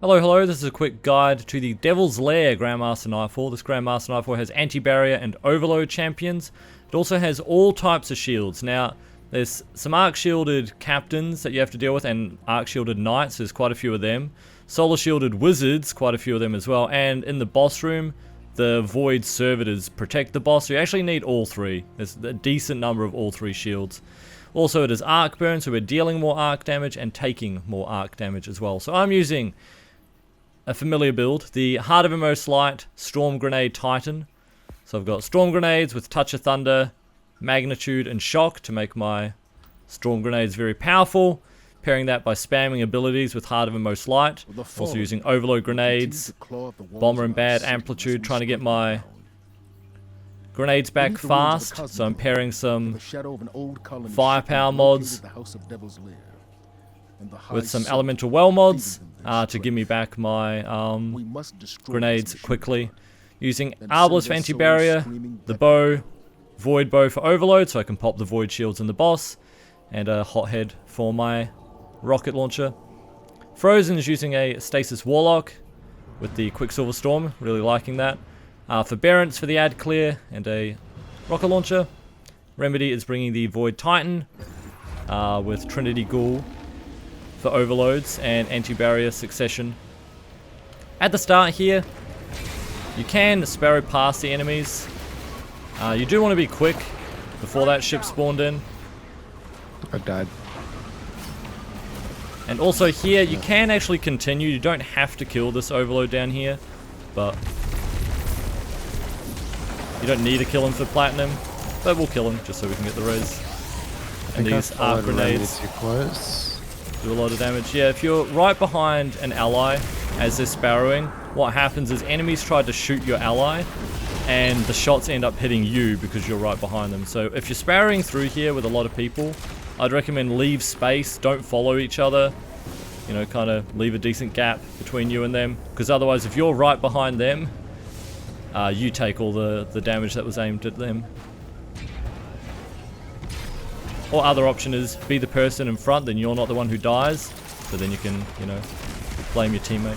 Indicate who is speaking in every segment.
Speaker 1: Hello, this is a quick guide to the Devil's Lair Grandmaster Nightfall. This Grandmaster Nightfall has anti-barrier and overload champions. It also has all types of shields. Now, there's some arc-shielded captains that you have to deal with, and arc-shielded knights, there's quite a few of them. Solar-shielded wizards, quite a few of them as well. And in the boss room, the void servitors protect the boss, so you actually need all three. There's a decent number of all three shields. Also, it is arc burn, so we're dealing more arc damage and taking more arc damage as well. So I'm using a familiar build, the Heart of Inmost Light Storm Grenade Titan. So I've got Storm Grenades with Touch of Thunder, Magnitude, and Shock to make my Storm Grenades very powerful. Pairing that by spamming abilities with Heart of Inmost Light. Also using Overload Grenades, Bomber and Bad Amplitude, trying to get my grenades back fast. So I'm pairing some Firepower mods with some Elemental Well mods to give me back my grenades quickly. Using Arbalest for anti-barrier, the bow, Void bow for overload so I can pop the void shields in the boss, and a hothead for my rocket launcher. Frozen is using a Stasis Warlock with the Quicksilver Storm, really liking that. For Barents for the ad clear and a rocket launcher. Remedy is bringing the Void Titan with Trinity Ghoul for overloads and anti-barrier succession. At the start here, you can sparrow past the enemies. You do want to be quick before that ship spawned in.
Speaker 2: I died.
Speaker 1: And also here, you can actually continue. You don't have to kill this overload down here, but you don't need to kill him for platinum, but we'll kill him just so we can get the res. And these arc grenades do a lot of damage. Yeah, if you're right behind an ally as they're sparrowing, what happens is enemies try to shoot your ally and the shots end up hitting you because you're right behind them. So if you're sparrowing through here with a lot of people, I'd recommend leave space, don't follow each other. You know, kind of leave a decent gap between you and them, because otherwise if you're right behind them, you take all the damage that was aimed at them. Or other option is be the person in front, then you're not the one who dies, so then you can, you know, blame your teammate.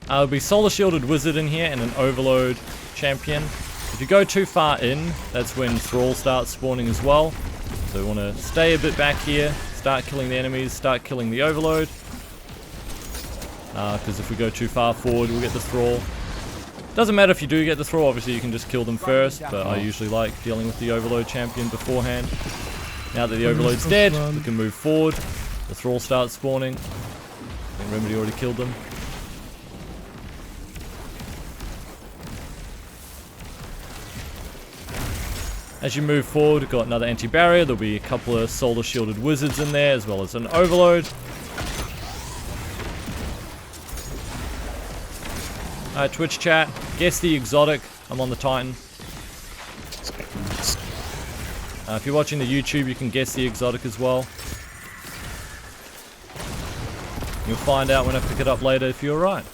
Speaker 1: There'll be Solar Shielded Wizard in here and an Overload Champion. If you go too far in, that's when Thrall starts spawning as well. So we want to stay a bit back here, start killing the enemies, start killing the Overload. Because if we go too far forward, we'll get the Thrall. Doesn't matter if you do get the Thrall, obviously you can just kill them first, but I usually like dealing with the Overload Champion beforehand. Now that the Overload's dead, we can move forward. The Thrall starts spawning. I think Remedy already killed them. As you move forward, we've got another anti-barrier. There'll be a couple of solar shielded wizards in there, as well as an overload. Alright, Twitch chat, guess the exotic. I'm on the Titan. If you're watching the YouTube, you can guess the exotic as well. You'll find out when I pick it up later if you're right.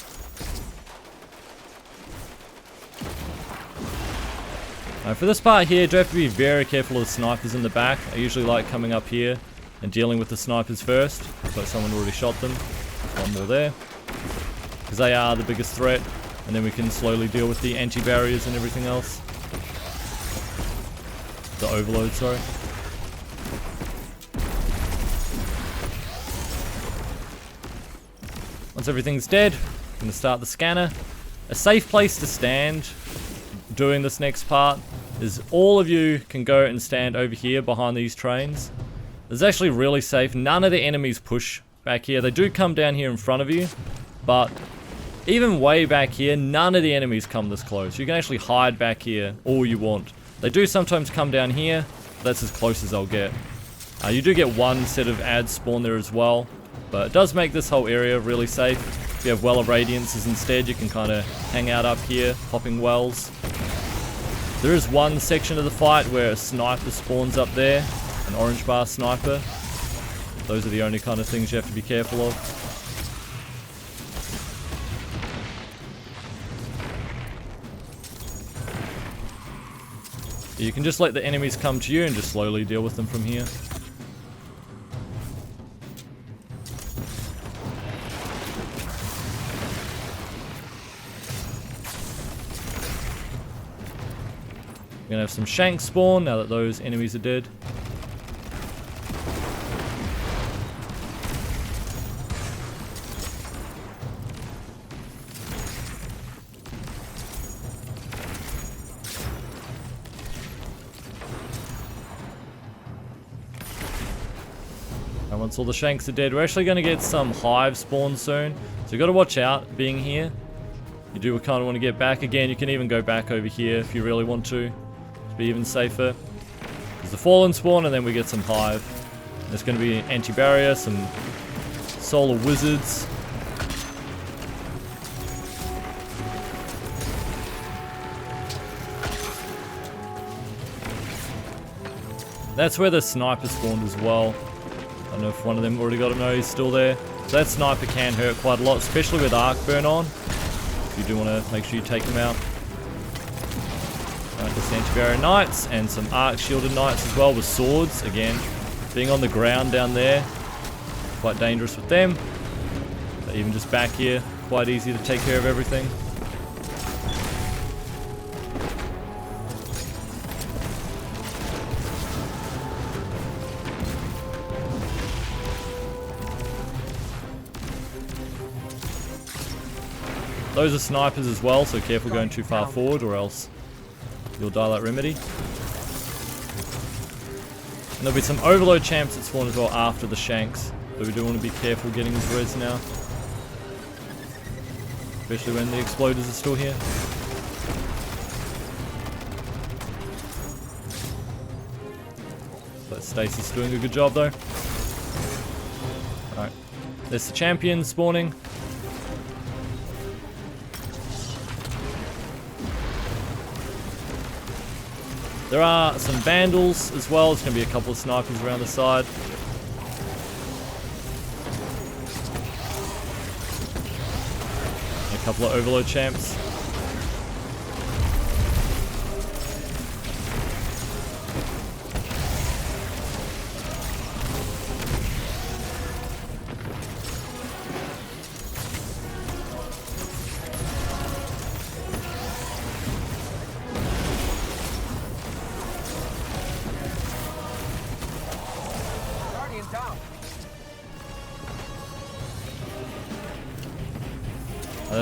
Speaker 1: For this part here, you do have to be very careful of the snipers in the back. I usually like coming up here and dealing with the snipers first. Looks like someone already shot them. One more there. Because they are the biggest threat. And then we can slowly deal with the anti-barriers and everything else. The overload, sorry. Once everything's dead, I'm going to start the scanner. A safe place to stand doing this next part is all of you can go and stand over here behind these trains. It's actually really safe. None of the enemies push back here. They do come down here in front of you, but even way back here, none of the enemies come this close. You can actually hide back here all you want. They do sometimes come down here. That's as close as I'll get. You do get one set of ads spawn there as well, but it does make this whole area really safe. If you have Well of Radiances instead, you can kind of hang out up here, popping wells. There is one section of the fight where a sniper spawns up there, an orange bar sniper. Those are the only kind of things you have to be careful of. You can just let the enemies come to you and just slowly deal with them from here. We're gonna have some shanks spawn now that those enemies are dead. And once all the shanks are dead, we're actually going to get some hive spawn soon. So you've got to watch out being here. You do kind of want to get back again. You can even go back over here if you really want to be even safer. There's the fallen spawn, and then we get some hive. There's going to be anti-barrier, some solar wizards. That's where the sniper spawned as well. I don't know if one of them already got him. No, he's still there. So that sniper can hurt quite a lot, especially with arc burn on. You do want to make sure you take them out. This anti-barrier knights and some arc shielded knights as well with swords. Again, being on the ground down there, quite dangerous with them. But even just back here, quite easy to take care of everything. Those are snipers as well, so careful going too far forward or else you'll die like Remedy. And there'll be some overload champs that spawn as well after the shanks, but we do want to be careful getting his res now. Especially when the exploders are still here. But Stacy's doing a good job though. Alright, there's the champion spawning. There are some vandals as well. There's going to be a couple of snipers around the side. And a couple of overload champs.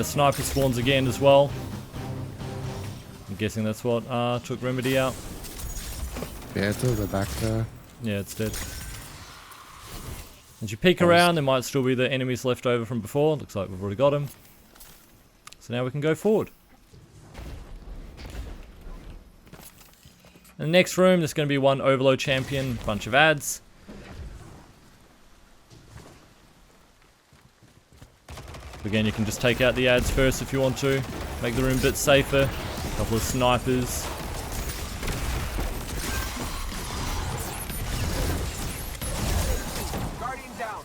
Speaker 1: Sniper spawns again as well. I'm guessing that's what took Remedy out.
Speaker 2: Yeah, it's over the back there.
Speaker 1: Yeah, it's dead. As you peek around, there might still be the enemies left over from before. Looks like we've already got them. So now we can go forward. In the next room, there's going to be one overload champion, bunch of ads. Again, you can just take out the ads first if you want to. Make the room a bit safer. A couple of snipers.
Speaker 3: Guardian down.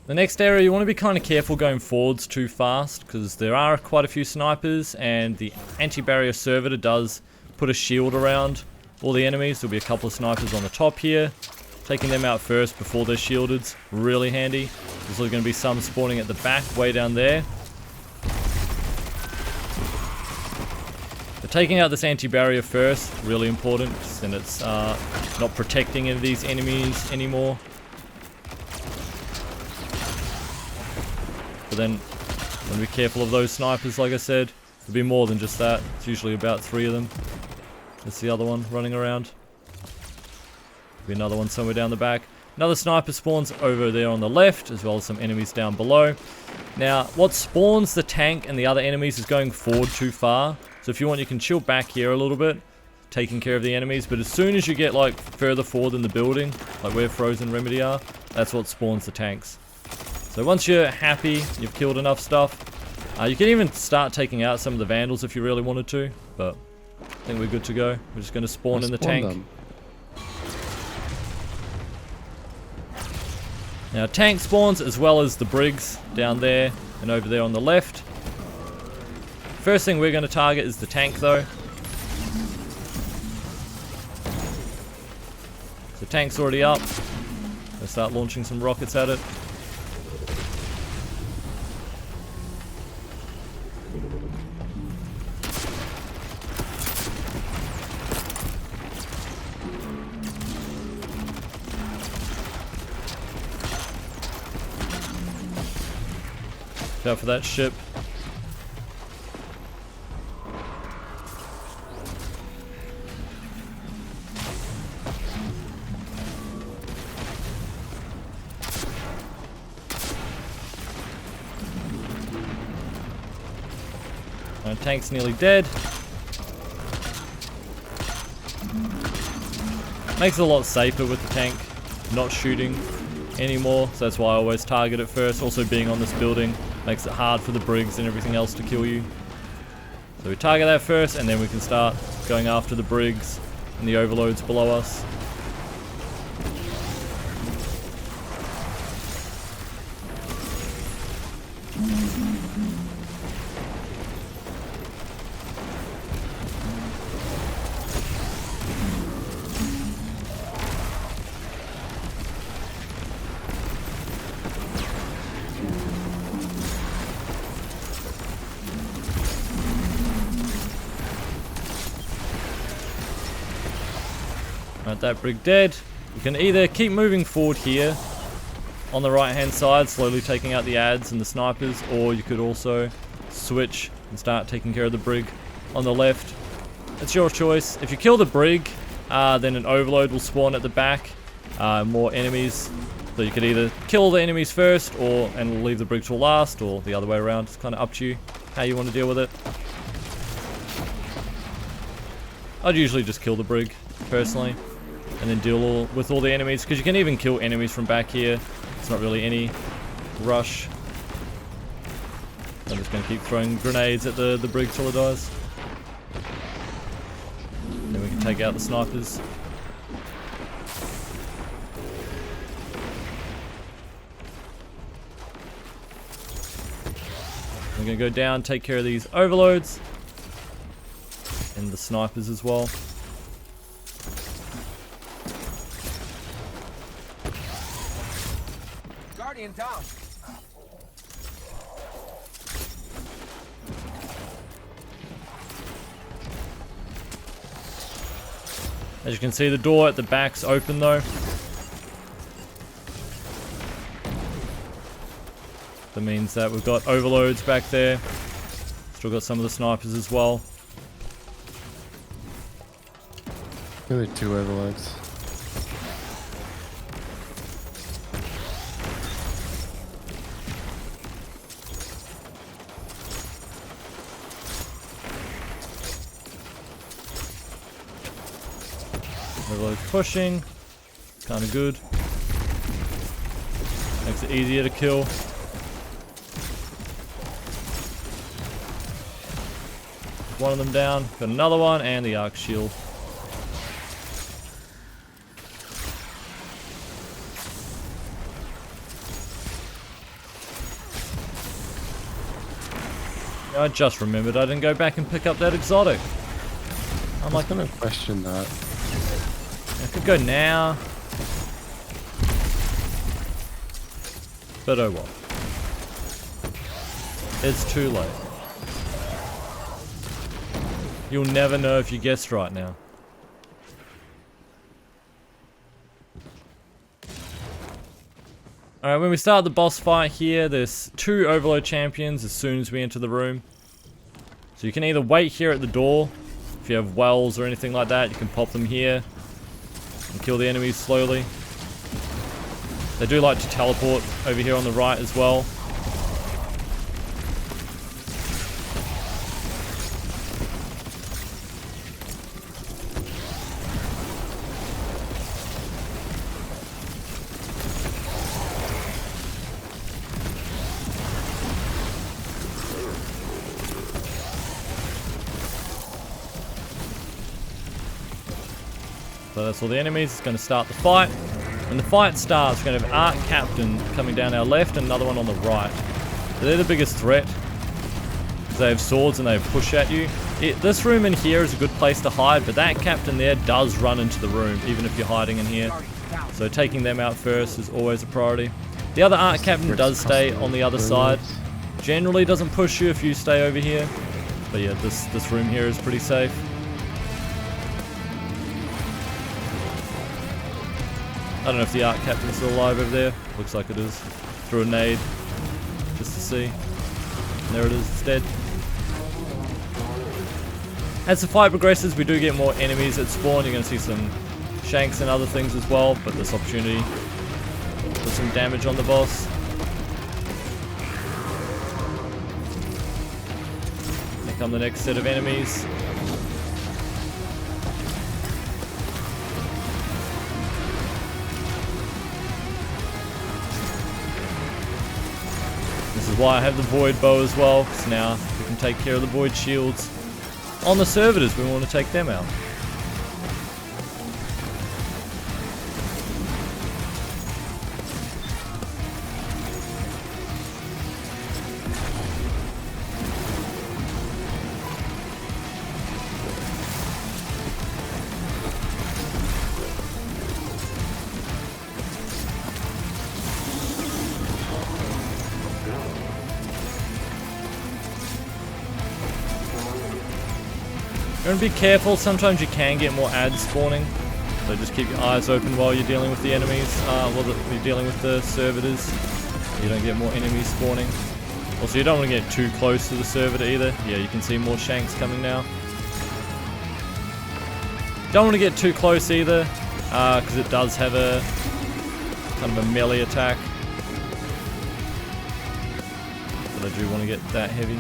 Speaker 1: The next area, you want to be kind of careful going forwards too fast because there are quite a few snipers and the anti-barrier servitor does put a shield around all the enemies. There'll be a couple of snipers on the top here. Taking them out first before they're shielded's really handy. There's also going to be some spawning at the back way down there. But taking out this anti-barrier first, really important, and it's not protecting any of these enemies anymore. But then, want to be careful of those snipers, like I said. There'll be more than just that. It's usually about 3 of them. That's the other one running around. There'll be another one somewhere down the back. Another sniper spawns over there on the left, as well as some enemies down below. Now, what spawns the tank and the other enemies is going forward too far. So if you want, you can chill back here a little bit, taking care of the enemies. But as soon as you get like further forward in the building, like where Frozen Remedy are, that's what spawns the tanks. So once you're happy, you've killed enough stuff, you can even start taking out some of the vandals if you really wanted to, but I think we're good to go. We're just going to spawn in the tank.
Speaker 2: Them.
Speaker 1: Now tank spawns as well as the brigs down there and over there on the left. First thing we're going to target is the tank though. The tank's already up. Let's start launching some rockets at it. Out for that ship. Our tank's nearly dead. Makes it a lot safer with the tank not shooting anymore, so that's why I always target it first. Also being on this building makes it hard for the brigs and everything else to kill you. So we target that first and then we can start going after the brigs and the overloads below us. Right, that brig dead. You can either keep moving forward here on the right hand side, slowly taking out the adds and the snipers, or you could also switch and start taking care of the brig on the left. It's your choice. If you kill the brig, then an overload will spawn at the back, more enemies. So you could either kill the enemies first and leave the brig till last, or the other way around. It's kind of up to you how you want to deal with it. I'd usually just kill the brig personally, and then deal with all the enemies, because you can even kill enemies from back here. It's not really any rush. I'm just going to keep throwing grenades at the brig till it dies. Then we can take out the snipers. We're going to go down, take care of these overloads and the snipers as well.
Speaker 3: Down.
Speaker 1: As you can see, the door at the back's open though. That means that we've got overloads back there. Still got some of the snipers as well.
Speaker 2: Really 2 overloads.
Speaker 1: Overload pushing, kind of good. Makes it easier to kill. One of them down, got another one, and the arc shield. I just remembered I didn't go back and pick up that exotic. I'm like,
Speaker 2: gonna question that.
Speaker 1: I could go now, but oh well. It's too late. You'll never know if you guessed right now. Alright, when we start the boss fight here, there's 2 overload champions as soon as we enter the room. So you can either wait here at the door. If you have wells or anything like that, you can pop them here and kill the enemies slowly. They do like to teleport over here on the right as well. So that's all the enemies. It's going to start the fight. When the fight starts, we're going to have Arc Captain coming down our left and another one on the right. So they're the biggest threat. They have swords and they push at you. This room in here is a good place to hide, but that captain there does run into the room, even if you're hiding in here. So taking them out first is always a priority. The other Arc Captain does stay on the other side. Generally doesn't push you if you stay over here. But yeah, this room here is pretty safe. I don't know if the Arc Captain's still alive over there. Looks like it is. Threw a nade just to see. And there it is, it's dead. As the fight progresses, we do get more enemies that spawn. You're going to see some shanks and other things as well, but this opportunity for some damage on the boss. Here come the next set of enemies. This is why I have the void bow as well, because now we can take care of the void shields on the servitors. We want to take them out. You're gonna be careful, sometimes you can get more ads spawning, so just keep your eyes open while you're dealing with the enemies, you're dealing with the servitors. You don't get more enemies spawning. Also, you don't want to get too close to the servitor either. Yeah, you can see more shanks coming now. Don't want to get too close either, because it does have a kind of a melee attack. But I do want to get that heavy.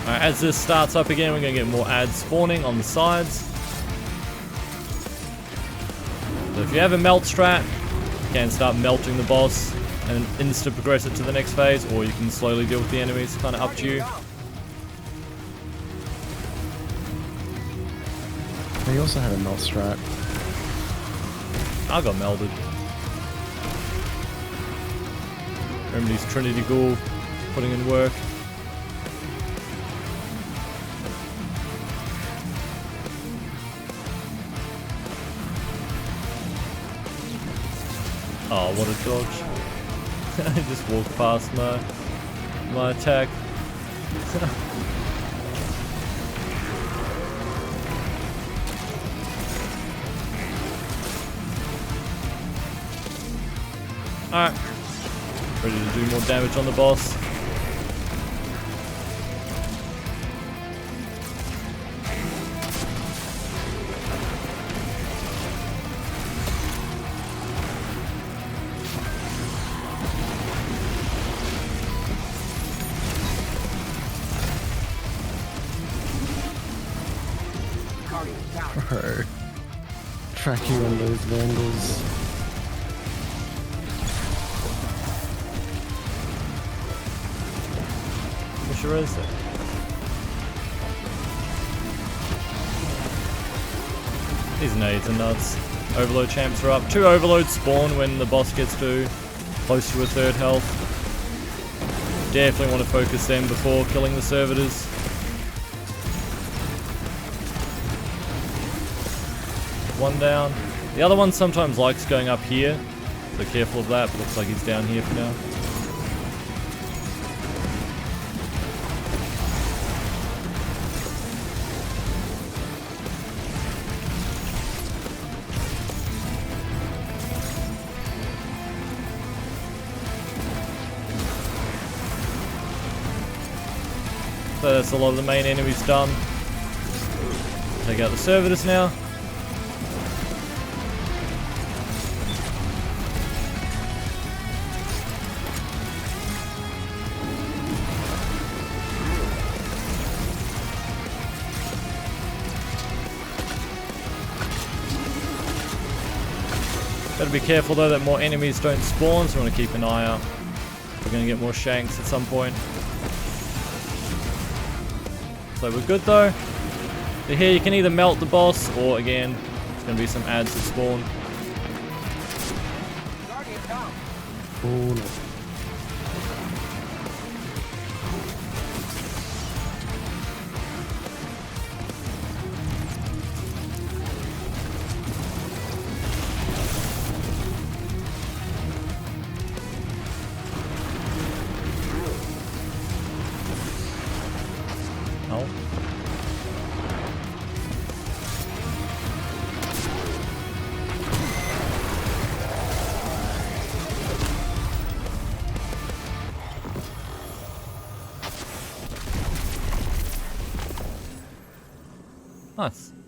Speaker 1: Alright, as this starts up again, we're going to get more ads spawning on the sides. So if you have a melt strat, you can start melting the boss and insta progress it to the next phase, or you can slowly deal with the enemies, kind of up to you.
Speaker 2: They also had a melt strat.
Speaker 1: I got melded. Remedies Trinity Ghoul putting in work. Oh, what a dodge. I just walked past my attack. Alright. Ready to do more damage on the boss.
Speaker 2: Alright. Tracking on those vandals.
Speaker 1: What sure is it? These nades are nuts. Overload champs are up. 2 overloads spawn when the boss gets to close to a third health. Definitely want to focus them before killing the servitors. One down. The other one sometimes likes going up here, so careful of that, but looks like he's down here for now. So that's a lot of the main enemies done. Take out the servitors now. to be careful though that more enemies don't spawn, so we want to keep an eye out. We're going to get more shanks at some point. So we're good though. So here you can either melt the boss, or again, there's going to be some ads that spawn.
Speaker 2: Oh no.
Speaker 1: Oh. Nice.